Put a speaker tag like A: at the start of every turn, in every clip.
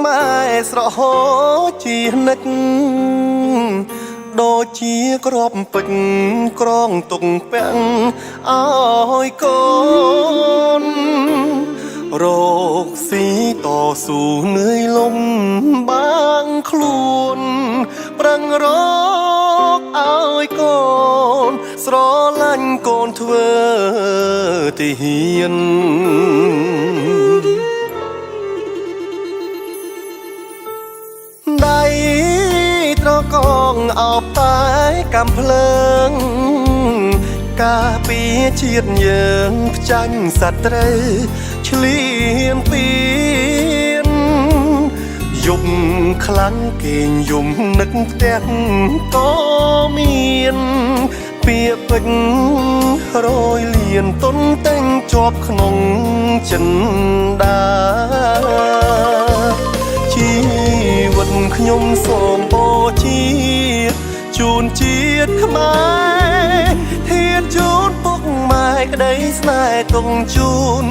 A: ខ្មែរស្រហោជានិចដូចជាក្របពេជ្រក្រងទុកពាំងឲ្យកូនរកស៊ីតស៊ូនឿយលំបាងខ្លួនប្រឹងរកឲ្យកូនស្រឡាញ់កូនធ្វើទាហានដៃត្រកងអបតែកំភ្លើងការពារជាតិយើងផ្ចាញ់សត្រូវឆ្លៀនពៀនយប់ខ្លាំងគេងយំនឹកផ្ទះក៏មានពាក្យពេចរយលៀនទុនតែងជាប់ក្នុងចិនដាជីវិតខ្ញុំសូមបូជាជូនជាតិខ្មែរធានជូនពុកម៉ែក្តីស្នេហ៍ទុំជូន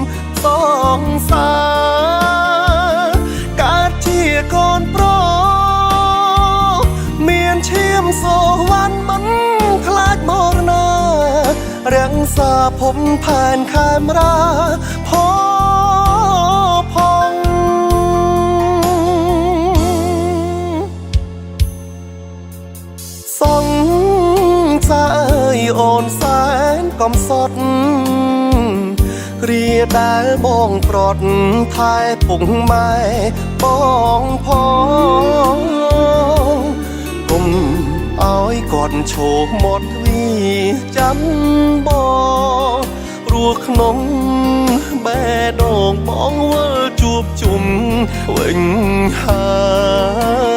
A: សងសារកើតជាកូនប្រុសមានឈាមសូវ័នមិនខ្លាចមរណារាំងសាភពផែនខេមរាផងសងសាអើយអូនសែនកំសត់គ្រាដែលបងប្រត់ថែពុកម៉ែបងផងគុំឲ្យគាត់ឈោមាត់ទ្វីចាំបងព្រោះក្នុងបេះដូងបងវិលជួបជុំវិញហើយ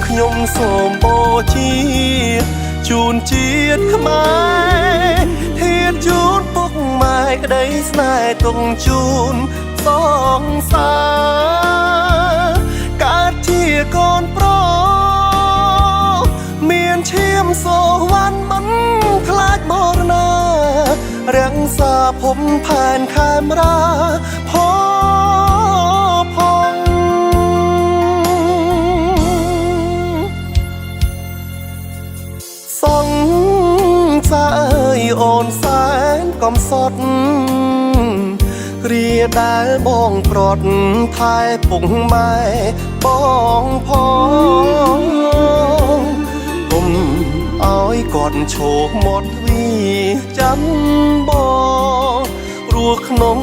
A: ខ្ញុំសូមបូជាជូនជាតិខ្មែរធានជូនពុកម៉ែក្តីស្នេហ៍ទុំជូនសងសារកើតជាកូនប្រុសមានឈាមសូវ័នមិនខ្លាចមរណារាំងសាភពផែនខេមរាផងសងសាអើយអូនសែនកំសត់គ្រាដែលបងប្រត់ថែពុកម៉ែបងផងគុំឲ្យគាត់ឈោមាត់ទ្វីចាំបងព្រោះក្នុង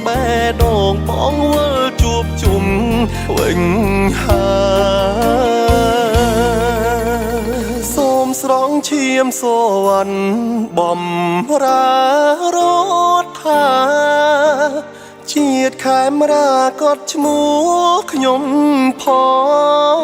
A: បេះដូងបងវិលជួបជុំវិញហើយសូមស្រង់ឈាមសូវ័នបំរារត់ថាជាតិខេមរាក៏ឈ្មោះខ្ញុំផង